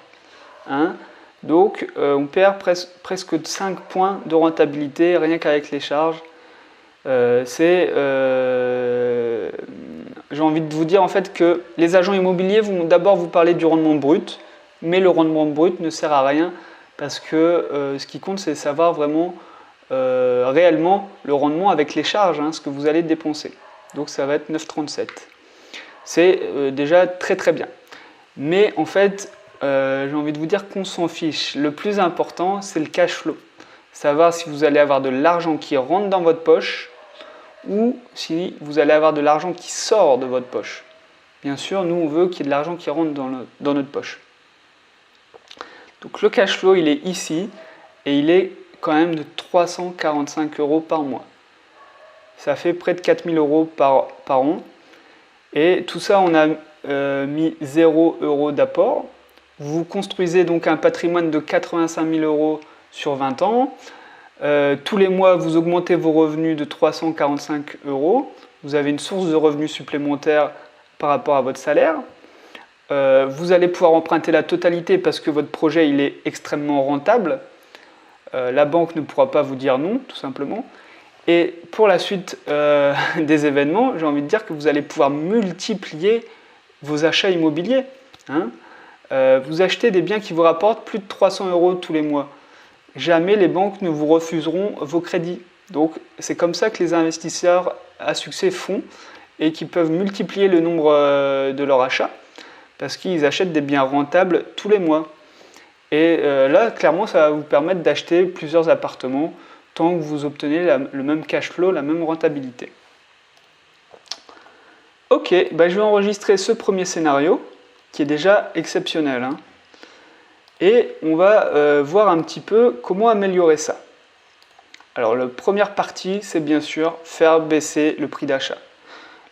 S1: Hein. Donc, on perd presque 5 points de rentabilité rien qu'avec les charges. J'ai envie de vous dire en fait que les agents immobiliers vont d'abord vous parler du rendement brut, mais le rendement brut ne sert à rien parce que ce qui compte, c'est savoir vraiment réellement le rendement avec les charges, hein, ce que vous allez dépenser. Donc ça va être 9,37. C'est déjà très très bien. Mais en fait, j'ai envie de vous dire qu'on s'en fiche. Le plus important, c'est le cash flow. Savoir si vous allez avoir de l'argent qui rentre dans votre poche ou si vous allez avoir de l'argent qui sort de votre poche. Bien sûr, nous, on veut qu'il y ait de l'argent qui rentre dans notre poche. Donc le cash flow, il est ici et il est quand même de 345 € par mois. Ça fait près de 4000 € par an. Et tout ça, on a mis 0 € d'apport. Vous construisez donc un patrimoine de 85 000 € sur 20 ans. Tous les mois, vous augmentez vos revenus de 345 €. Vous avez une source de revenus supplémentaire par rapport à votre salaire. Vous allez pouvoir emprunter la totalité parce que votre projet il est extrêmement rentable. La banque ne pourra pas vous dire non, tout simplement. Et pour la suite des événements, j'ai envie de dire que vous allez pouvoir multiplier vos achats immobiliers. Hein. Vous achetez des biens qui vous rapportent plus de 300 € tous les mois. Jamais les banques ne vous refuseront vos crédits. Donc c'est comme ça que les investisseurs à succès font et qui peuvent multiplier le nombre de leurs achats parce qu'ils achètent des biens rentables tous les mois. Et là, clairement, ça va vous permettre d'acheter plusieurs appartements tant que vous obtenez le même cash flow, la même rentabilité. Ok, je vais enregistrer ce premier scénario qui est déjà exceptionnel. Hein. Et on va voir un petit peu comment améliorer ça. Alors la première partie, c'est bien sûr faire baisser le prix d'achat.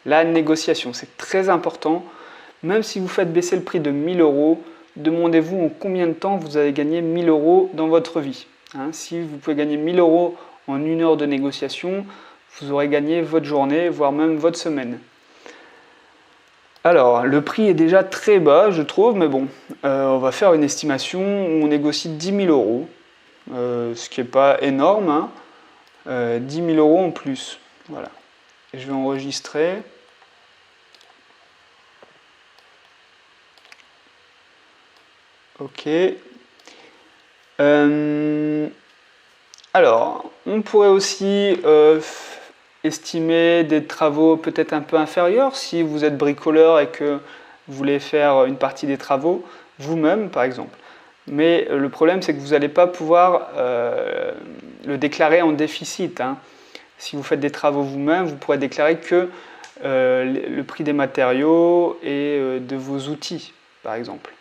S1: La négociation, c'est très important. Même si vous faites baisser le prix de 1000 €, demandez-vous en combien de temps vous allez gagner 1000 € dans votre vie. Hein, si vous pouvez gagner 1000 € en 1 heure de négociation, vous aurez gagné votre journée, voire même votre semaine. Alors, le prix est déjà très bas, je trouve, mais bon, on va faire une estimation où on négocie 10 000 €, ce qui n'est pas énorme, hein, 10 000 € en plus. Voilà. Et je vais enregistrer. Ok. Alors, on pourrait aussi estimer des travaux peut-être un peu inférieurs si vous êtes bricoleur et que vous voulez faire une partie des travaux vous-même par exemple. Mais le problème c'est que vous n'allez pas pouvoir le déclarer en déficit. Hein. Si vous faites des travaux vous-même, vous pourrez déclarer que le prix des matériaux et de vos outils par exemple.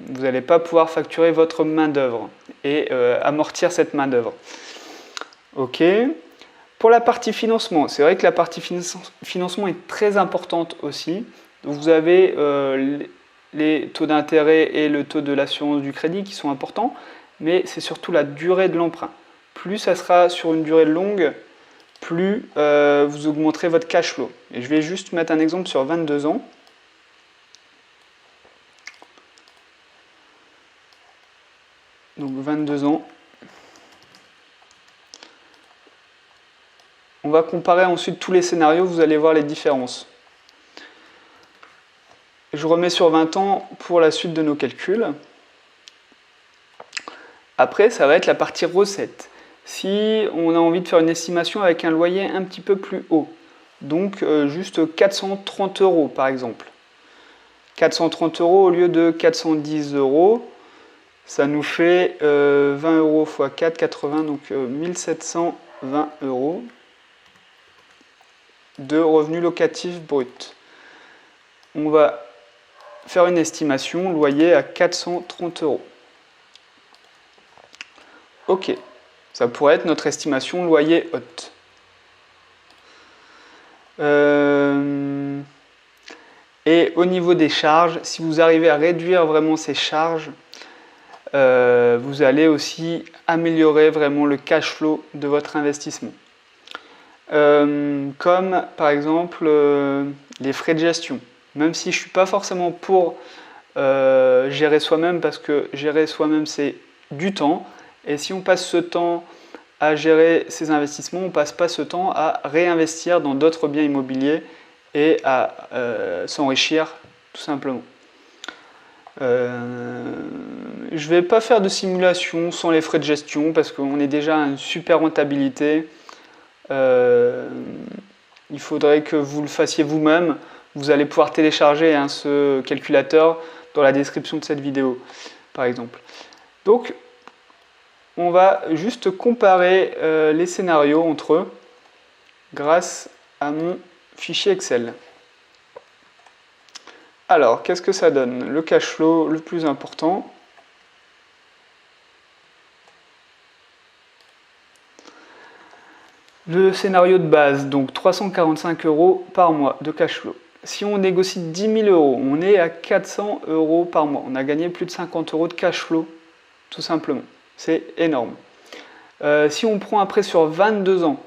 S1: Vous n'allez pas pouvoir facturer votre main-d'œuvre et amortir cette main-d'œuvre. Ok. Pour la partie financement, c'est vrai que la partie financement est très importante aussi. Donc vous avez les taux d'intérêt et le taux de l'assurance du crédit qui sont importants, mais c'est surtout la durée de l'emprunt. Plus ça sera sur une durée longue, plus vous augmenterez votre cash flow. Et je vais juste mettre un exemple sur 22 ans. Donc 22 ans. On va comparer ensuite tous les scénarios, vous allez voir les différences. Je remets sur 20 ans pour la suite de nos calculs. Après, ça va être la partie recette. Si on a envie de faire une estimation avec un loyer un petit peu plus haut, donc juste 430 € par exemple. 430 € au lieu de 410 €, ça nous fait 20 € x 4, 80, donc 1720 € de revenus locatifs bruts. On va faire une estimation loyer à 430 €. Ok, ça pourrait être notre estimation loyer haute. Et au niveau des charges, si vous arrivez à réduire vraiment ces charges, vous allez aussi améliorer vraiment le cash flow de votre investissement. Comme par exemple les frais de gestion. Même si je ne suis pas forcément pour gérer soi-même, parce que gérer soi-même c'est du temps. Et si on passe ce temps à gérer ses investissements, on ne passe pas ce temps à réinvestir dans d'autres biens immobiliers et à s'enrichir tout simplement. Je ne vais pas faire de simulation sans les frais de gestion parce qu'on est déjà à une super rentabilité. Il faudrait que vous le fassiez vous-même. Vous allez pouvoir télécharger ce calculateur dans la description de cette vidéo, par exemple. Donc, on va juste comparer les scénarios entre eux grâce à mon fichier Excel. Alors, qu'est-ce que ça donne? Le cash flow le plus important. Le scénario de base, donc 345 € par mois de cash flow. Si on négocie 10 000 €, on est à 400 € par mois. On a gagné plus de 50 € de cash flow, tout simplement. C'est énorme. Si on prend après sur 22 ans,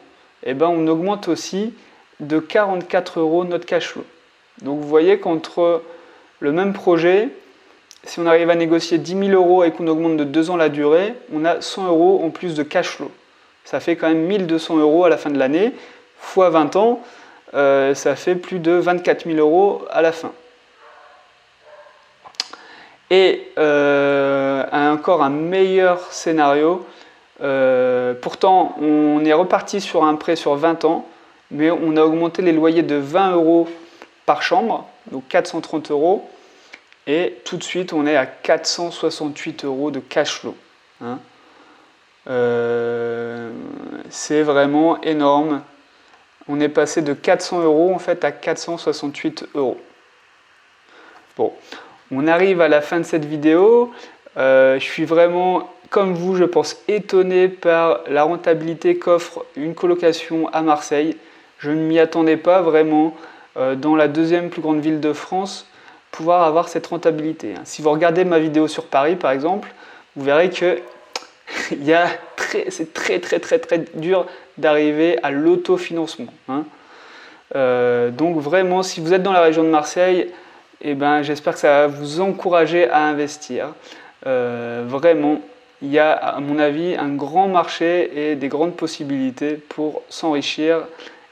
S1: eh ben on augmente aussi de 44 € notre cash flow. Donc vous voyez qu'entre le même projet, si on arrive à négocier 10 000 € et qu'on augmente de 2 ans la durée, on a 100 € en plus de cash flow. Ça fait quand même 1200 € à la fin de l'année, fois 20 ans, ça fait plus de 24 000 € à la fin. Et encore un meilleur scénario, pourtant on est reparti sur un prêt sur 20 ans, mais on a augmenté les loyers de 20 € par chambre, donc 430 €, et tout de suite on est à 468 € de cash flow. C'est vraiment énorme. On est passé de 400 € en fait à 468 €. Bon, on arrive à la fin de cette vidéo. Je suis vraiment, comme vous, je pense, étonné par la rentabilité qu'offre une colocation à Marseille. Je ne m'y attendais pas vraiment dans la deuxième plus grande ville de France pouvoir avoir cette rentabilité. Si vous regardez ma vidéo sur Paris par exemple, vous verrez que c'est très dur d'arriver à l'autofinancement. Donc vraiment, si vous êtes dans la région de Marseille, eh ben, j'espère que ça va vous encourager à investir. Vraiment, il y a à mon avis un grand marché et des grandes possibilités pour s'enrichir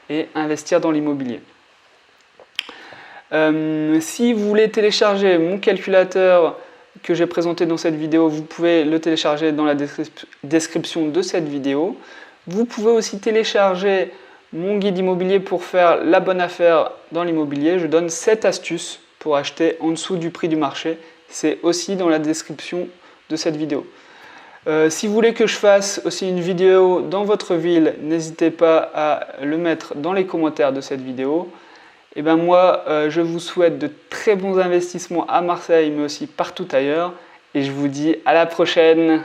S1: et investir dans l'immobilier. Si vous voulez télécharger mon calculateur que j'ai présenté dans cette vidéo, vous pouvez le télécharger dans la description de cette vidéo. Vous pouvez aussi télécharger mon guide immobilier pour faire la bonne affaire dans l'immobilier. Je donne 7 astuces pour acheter en dessous du prix du marché. C'est aussi dans la description de cette vidéo. Si vous voulez que je fasse aussi une vidéo dans votre ville, n'hésitez pas à le mettre dans les commentaires de cette vidéo. Et ben moi, je vous souhaite de très bons investissements à Marseille, mais aussi partout ailleurs. Et je vous dis à la prochaine.